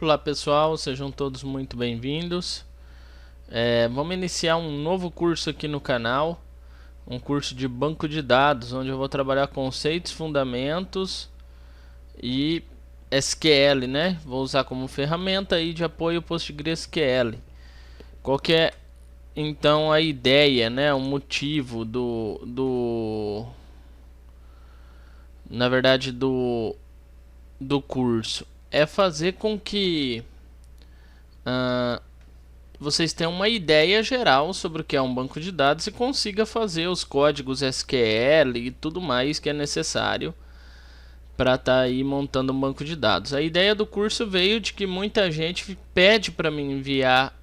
Olá pessoal, sejam todos muito bem-vindos. Vamos iniciar um novo curso aqui no canal, um curso de banco de dados, onde eu vou trabalhar conceitos, fundamentos e SQL, né? Vou usar como ferramenta aí de apoio o PostgreSQL. Qual que é então a ideia, né? O motivo na verdade do curso é fazer com que vocês tenham uma ideia geral sobre o que é um banco de dados e consiga fazer os códigos SQL e tudo mais que é necessário para estar aí montando um banco de dados. A ideia do curso veio de que muita gente pede para me enviar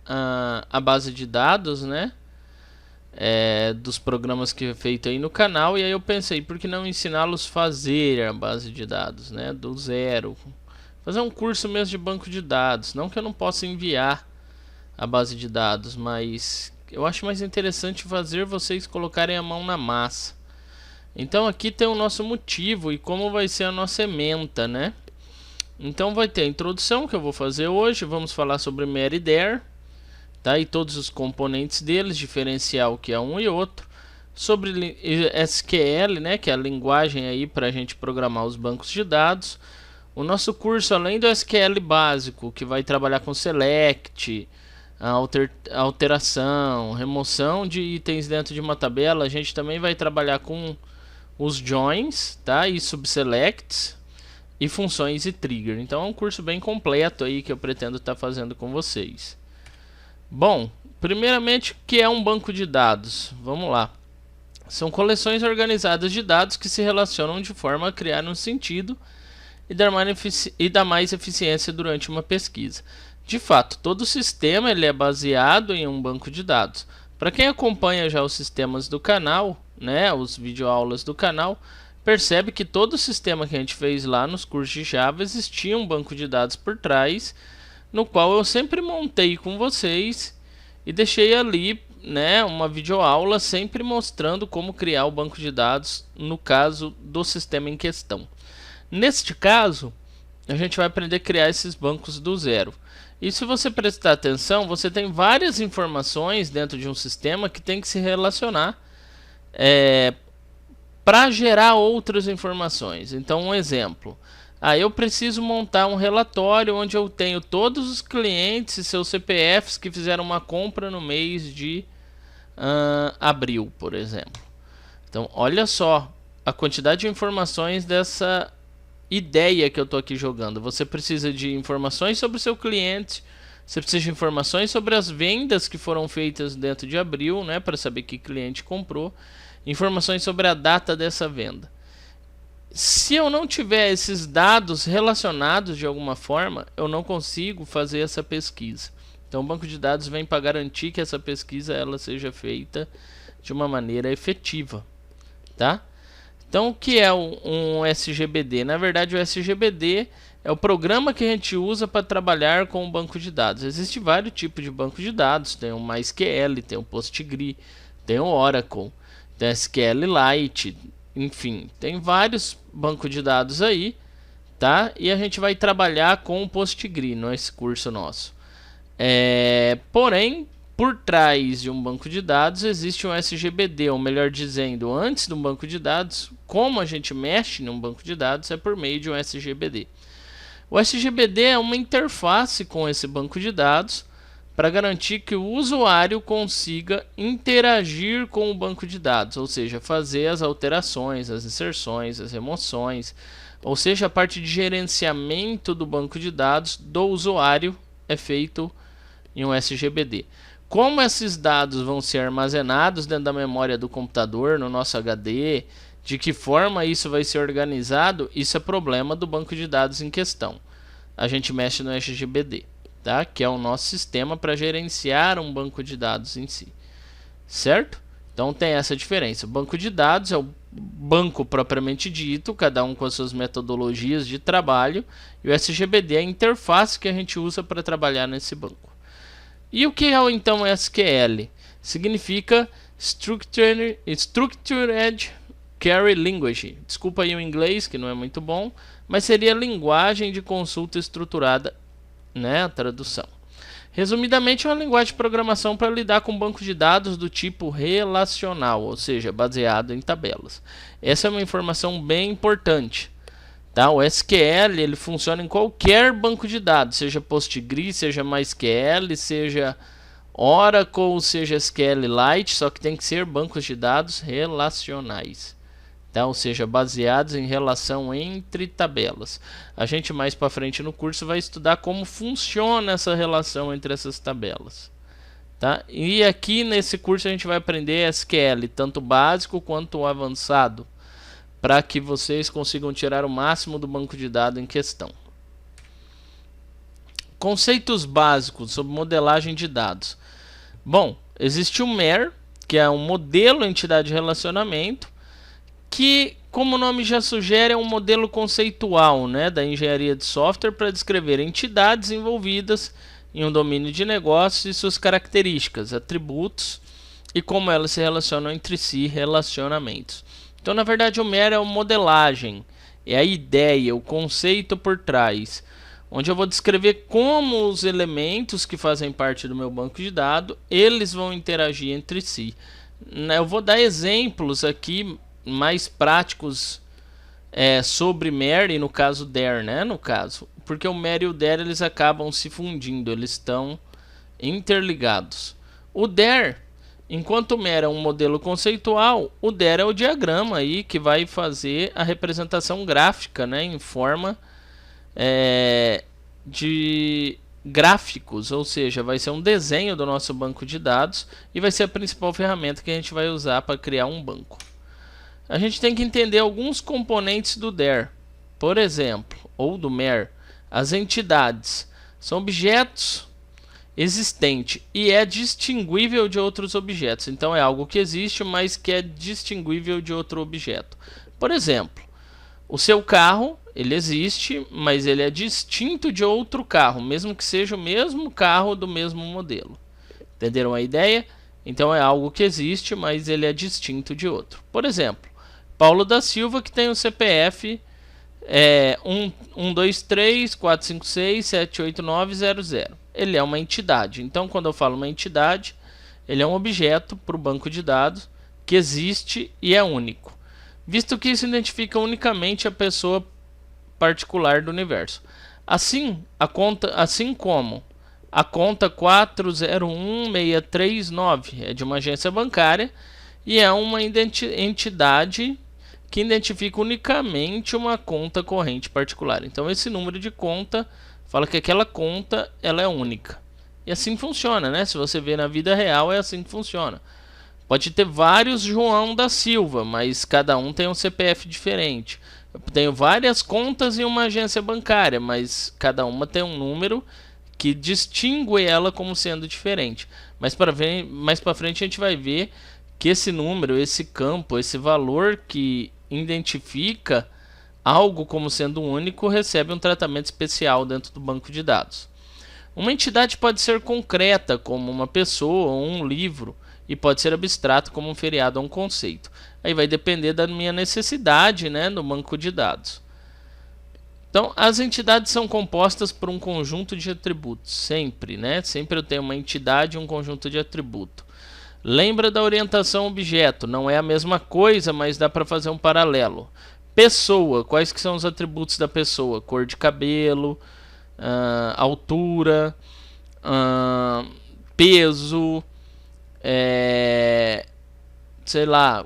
a base de dados, né? Dos programas que é feito aí no canal, e aí eu pensei, por que não ensiná-los a fazer a base de dados, né? Do zero. Fazer um curso mesmo de banco de dados. Não que eu não possa enviar a base de dados, mas eu acho mais interessante fazer vocês colocarem a mão na massa. Então aqui tem o nosso motivo e como vai ser a nossa ementa, né? Então vai ter a introdução que eu vou fazer hoje. Vamos falar sobre Metadata, tá? E todos os componentes deles, diferenciar o que é um e outro. Sobre SQL, né? Que é a linguagem aí para a gente programar os bancos de dados. O nosso curso, além do SQL básico, que vai trabalhar com select, alteração, remoção de itens dentro de uma tabela, a gente também vai trabalhar com os joins, tá? E subselects e funções e trigger. Então é um curso bem completo aí que eu pretendo estar fazendo com vocês. Bom, primeiramente, o que é um banco de dados? Vamos lá. São coleções organizadas de dados que se relacionam de forma a criar um sentido e dar mais eficiência durante uma pesquisa. De fato, todo sistema ele é baseado em um banco de dados. Para quem acompanha já os sistemas do canal, né, os videoaulas do canal, percebe que todo o sistema que a gente fez lá nos cursos de Java existia um banco de dados por trás, no qual eu sempre montei com vocês e deixei ali, né, uma videoaula sempre mostrando como criar o banco de dados no caso do sistema em questão. Neste caso, a gente vai aprender a criar esses bancos do zero. E se você prestar atenção, você tem várias informações dentro de um sistema que tem que se relacionar para gerar outras informações. Então, um exemplo. Eu preciso montar um relatório onde eu tenho todos os clientes e seus CPFs que fizeram uma compra no mês de abril, por exemplo. Então, olha só a quantidade de informações dessa ideia que eu estou aqui jogando. Você precisa de informações sobre o seu cliente, você precisa de informações sobre as vendas que foram feitas dentro de abril, né, para saber que cliente comprou, informações sobre a data dessa venda. Se eu não tiver esses dados relacionados de alguma forma, eu não consigo fazer essa pesquisa. Então o banco de dados vem para garantir que essa pesquisa ela seja feita de uma maneira efetiva, tá? Então o que é um SGBD? Na verdade o SGBD é o programa que a gente usa para trabalhar com o banco de dados. Existem vários tipos de banco de dados. Tem o MySQL, tem o Postgre, tem o Oracle, tem o SQLite, enfim, tem vários bancos de dados aí, tá? E a gente vai trabalhar com o Postgre nesse curso nosso. Porém, por trás de um banco de dados existe um SGBD, ou melhor dizendo, antes de um banco de dados, como a gente mexe num banco de dados é por meio de um SGBD. O SGBD é uma interface com esse banco de dados para garantir que o usuário consiga interagir com o banco de dados, ou seja, fazer as alterações, as inserções, as remoções, ou seja, a parte de gerenciamento do banco de dados do usuário é feito em um SGBD. Como esses dados vão ser armazenados dentro da memória do computador, no nosso HD, de que forma isso vai ser organizado, isso é problema do banco de dados em questão. A gente mexe no SGBD, tá? Que é o nosso sistema para gerenciar um banco de dados em si, certo? Então tem essa diferença. O banco de dados é o banco propriamente dito, cada um com as suas metodologias de trabalho, e o SGBD é a interface que a gente usa para trabalhar nesse banco. E o que é então SQL? Significa Structured Query Language. Desculpa aí o inglês, que não é muito bom, mas seria linguagem de consulta estruturada né, a tradução. Resumidamente, é uma linguagem de programação para lidar com banco de dados do tipo relacional, ou seja, baseado em tabelas. Essa é uma informação bem importante. Tá? O SQL ele funciona em qualquer banco de dados, seja Postgres, seja MySQL, seja Oracle, seja SQLite, só que tem que ser bancos de dados relacionais. Tá? Ou seja, baseados em relação entre tabelas. A gente mais para frente no curso vai estudar como funciona essa relação entre essas tabelas. Tá? E aqui nesse curso a gente vai aprender SQL, tanto básico quanto avançado, para que vocês consigam tirar o máximo do banco de dados em questão. Conceitos básicos sobre modelagem de dados. Bom, existe o MER, que é um modelo entidade de relacionamento, que, como o nome já sugere, é um modelo conceitual, né, da engenharia de software para descrever entidades envolvidas em um domínio de negócios e suas características, atributos e como elas se relacionam entre si, relacionamentos. Então, na verdade, o MER é uma modelagem, é a ideia, o conceito por trás, onde eu vou descrever como os elementos que fazem parte do meu banco de dados, eles vão interagir entre si. Eu vou dar exemplos aqui mais práticos sobre MER e no caso DER, né? No caso, porque o MER e o DER eles acabam se fundindo, eles estão interligados. O DER, enquanto o MER é um modelo conceitual, o DER é o diagrama aí que vai fazer a representação gráfica, né? Em forma de gráficos, ou seja, vai ser um desenho do nosso banco de dados e vai ser a principal ferramenta que a gente vai usar para criar um banco. A gente tem que entender alguns componentes do DER, por exemplo, ou do MER. As entidades são objetos existentes e é distinguível de outros objetos. Então é algo que existe, mas que é distinguível de outro objeto. Por exemplo, o seu carro, ele existe, mas ele é distinto de outro carro, mesmo que seja o mesmo carro do mesmo modelo. Entenderam a ideia? Então é algo que existe, mas ele é distinto de outro. Por exemplo, Paulo da Silva, que tem o CPF 12345678900. Ele é uma entidade. Então, quando eu falo uma entidade, ele é um objeto para o banco de dados que existe e é único, visto que isso identifica unicamente a pessoa particular do universo. Assim como a conta 401639 é de uma agência bancária e é uma entidade que identifica unicamente uma conta corrente particular. Então esse número de conta fala que aquela conta ela é única. E assim funciona, né? Se você vê na vida real, é assim que funciona. Pode ter vários João da Silva, mas cada um tem um CPF diferente. Eu tenho várias contas em uma agência bancária, mas cada uma tem um número que distingue ela como sendo diferente. Mais para frente a gente vai ver que esse número, esse campo, esse valor que identifica algo como sendo único recebe um tratamento especial dentro do banco de dados. Uma entidade pode ser concreta, como uma pessoa ou um livro, e pode ser abstrato, como um feriado ou um conceito. Aí vai depender da minha necessidade, né, no banco de dados. Então, as entidades são compostas por um conjunto de atributos, sempre, né? Sempre eu tenho uma entidade e um conjunto de atributos. Lembra da orientação objeto, não é a mesma coisa, mas dá para fazer um paralelo. Pessoa, quais que são os atributos da pessoa? Cor de cabelo, altura, peso, sei lá,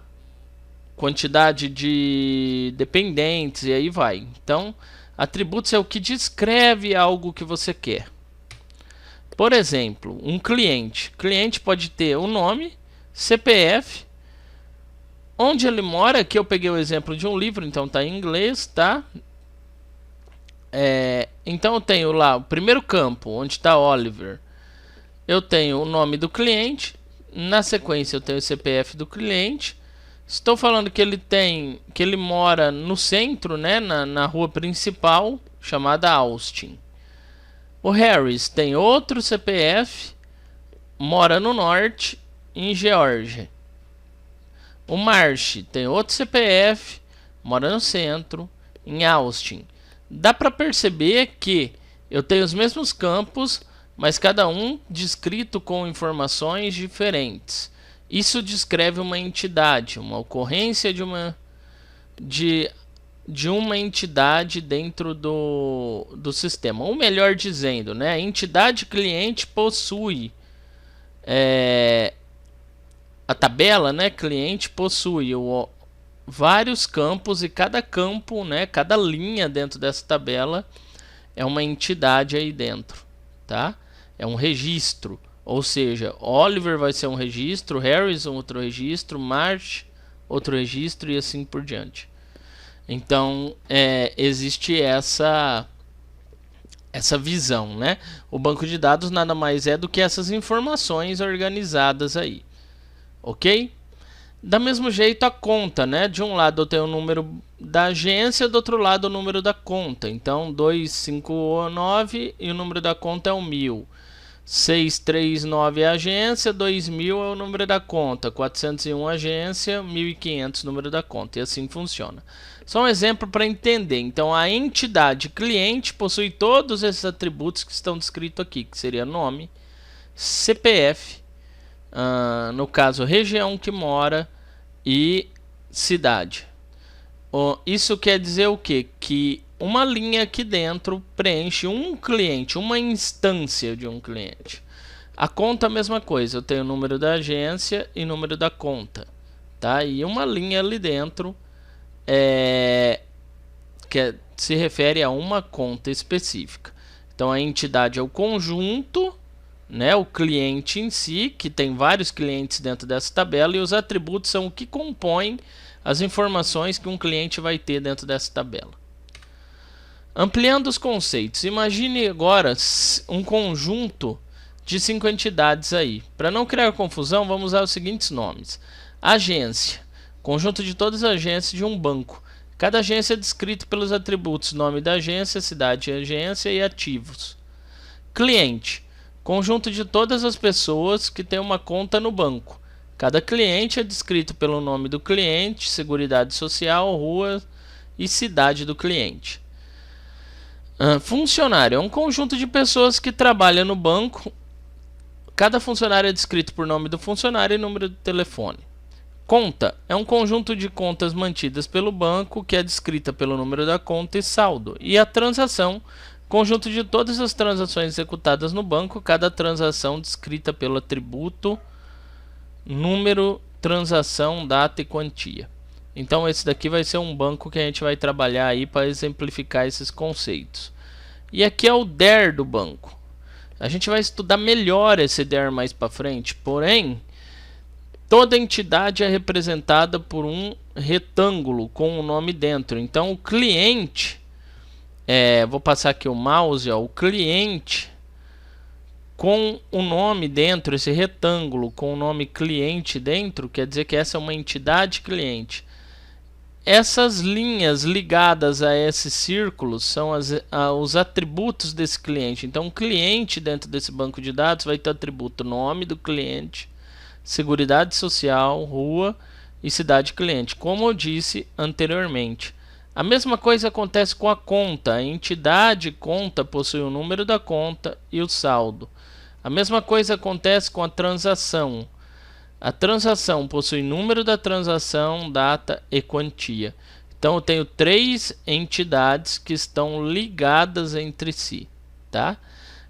quantidade de dependentes e aí vai. Então, atributos é o que descreve algo que você quer. Por exemplo, um cliente. Cliente pode ter o nome, CPF, onde ele mora. Aqui eu peguei o exemplo de um livro, então está em inglês, tá? Então eu tenho lá o primeiro campo, onde está Oliver. Eu tenho o nome do cliente. Na sequência eu tenho o CPF do cliente. Estou falando que ele mora no centro, né, na rua principal, chamada Austin. O Harris tem outro CPF, mora no norte, em Geórgia. O Marsh tem outro CPF, mora no centro, em Austin. Dá para perceber que Eu tenho os mesmos campos, mas cada um descrito com informações diferentes. Isso descreve uma entidade, uma ocorrência de uma entidade dentro do sistema. Ou melhor dizendo, né, a entidade cliente possui a tabela, né, cliente possui vários campos, e cada campo, né, cada linha dentro dessa tabela é uma entidade aí dentro, tá? É um registro, ou seja, Oliver vai ser um registro, Harrison outro registro, March outro registro e assim por diante. Então existe essa visão, né? O banco de dados nada mais é do que essas informações organizadas aí, ok? Da mesmo jeito a conta, né? De um lado eu tenho o número da agência, do outro lado o número da conta. Então 259 e o número da conta é o 1000. 639 é a agência, 2000 é o número da conta, 401 agência, 1500 número da conta, e assim funciona. Só um exemplo para entender. Então a entidade cliente possui todos esses atributos que estão descritos aqui, que seria nome, CPF, no caso região que mora e cidade. Isso quer dizer o quê? Que uma linha aqui dentro preenche um cliente, uma instância de um cliente. A conta a mesma coisa, eu tenho o número da agência e número da conta, tá? E uma linha ali dentro que se refere a uma conta específica. Então a entidade é o conjunto, né, o cliente em si, que tem vários clientes dentro dessa tabela, e os atributos são o que compõem as informações que um cliente vai ter dentro dessa tabela. Ampliando os conceitos, imagine agora um conjunto de 5 entidades aí. Para não criar confusão, vamos usar os seguintes nomes: agência, conjunto de todas as agências de um banco. Cada agência é descrita pelos atributos nome da agência, cidade de agência e ativos. Cliente, conjunto de todas as pessoas que têm uma conta no banco. Cada cliente é descrito pelo nome do cliente, seguridade social, rua e cidade do cliente. Funcionário é um conjunto de pessoas que trabalham no banco. Cada funcionário é descrito por nome do funcionário e número de telefone. Conta é um conjunto de contas mantidas pelo banco, que é descrita pelo número da conta e saldo. E a transação, conjunto de todas as transações executadas no banco, cada transação descrita pelo atributo número, transação, data e quantia. Então esse daqui vai ser um banco que a gente vai trabalhar aí para exemplificar esses conceitos. E aqui é o DER do banco. A gente vai estudar melhor esse DER mais para frente, porém toda entidade é representada por um retângulo com o nome dentro. Então o cliente, vou passar aqui o mouse, o cliente com o nome dentro, esse retângulo com o nome cliente dentro, quer dizer que essa é uma entidade cliente. Essas linhas ligadas a esses círculos são os atributos desse cliente. Então o cliente dentro desse banco de dados vai ter o atributo nome do cliente, seguridade social, rua e cidade cliente, como eu disse anteriormente. A mesma coisa acontece com a conta. A entidade conta possui o número da conta e o saldo. A mesma coisa acontece com a transação. A transação possui número da transação, data e quantia. Então eu tenho 3 entidades que estão ligadas entre si, tá?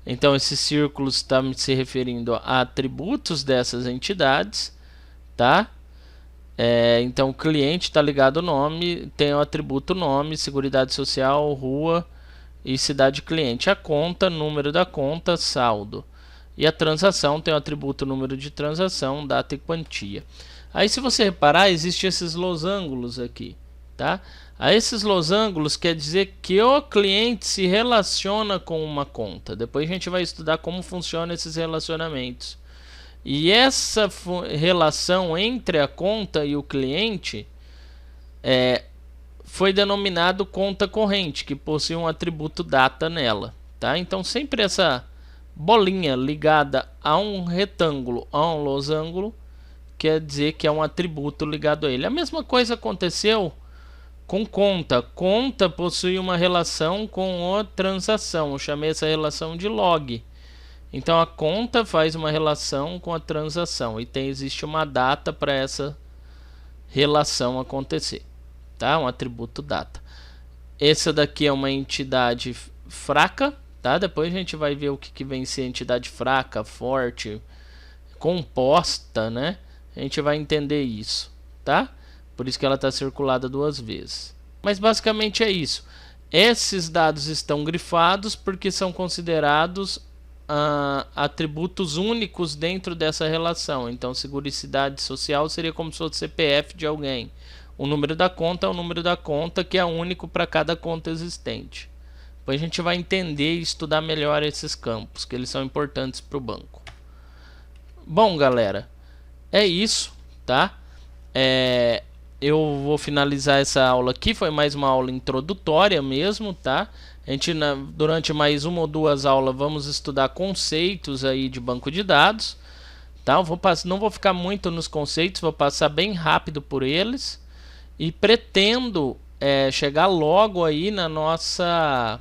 Então esse círculo está se referindo a atributos dessas entidades, tá? Então o cliente está ligado ao nome, tem o atributo nome, seguridade social, rua e cidade cliente. A conta, número da conta, saldo. E a transação tem o atributo número de transação, data e quantia. Aí se você reparar, existem esses losangos aqui, tá? Esses losangos quer dizer que o cliente se relaciona com uma conta. Depois a gente vai estudar como funcionam esses relacionamentos. E essa relação entre a conta e o cliente foi denominado conta corrente, que possui um atributo data nela, tá? Então sempre essa bolinha ligada a um retângulo, a um losango, quer dizer que é um atributo ligado a ele. A mesma coisa aconteceu com conta. Conta possui uma relação com a transação. Eu chamei essa relação de log. Então a conta faz uma relação com a transação e existe uma data para essa relação acontecer, tá? Um atributo data. Essa daqui é uma entidade fraca, tá? Depois a gente vai ver o que vem ser entidade fraca, forte, composta, né? A gente vai entender isso, tá? Por isso que ela está circulada 2 vezes. Mas basicamente é isso. Esses dados estão grifados porque são considerados atributos únicos dentro dessa relação. Então, seguricidade social seria como se fosse o CPF de alguém. O número da conta é o número da conta, que é único para cada conta existente. Depois a gente vai entender e estudar melhor esses campos, que eles são importantes para o banco. Bom, galera, é isso, tá? Eu vou finalizar essa aula aqui. Foi mais uma aula introdutória mesmo, tá? A gente, durante mais 1 ou 2 aulas, vamos estudar conceitos aí de banco de dados, tá? Não vou ficar muito nos conceitos, vou passar bem rápido por eles. E pretendo chegar logo aí na nossa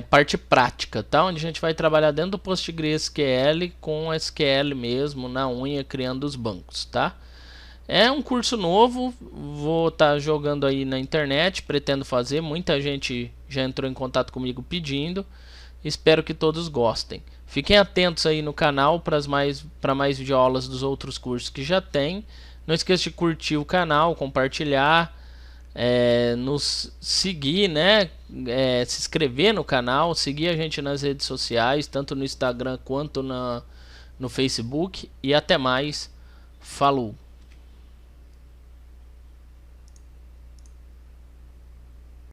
parte prática, tá? Onde a gente vai trabalhar dentro do PostgreSQL com SQL mesmo, na unha, criando os bancos, tá? É um curso novo, vou estar jogando aí na internet, pretendo fazer. Muita gente já entrou em contato comigo pedindo. Espero que todos gostem. Fiquem atentos aí no canal para mais videoaulas dos outros cursos que já tem. Não esqueça de curtir o canal, compartilhar, nos seguir, né? Se inscrever no canal, seguir a gente nas redes sociais, tanto no Instagram quanto no Facebook. E até mais. Falou!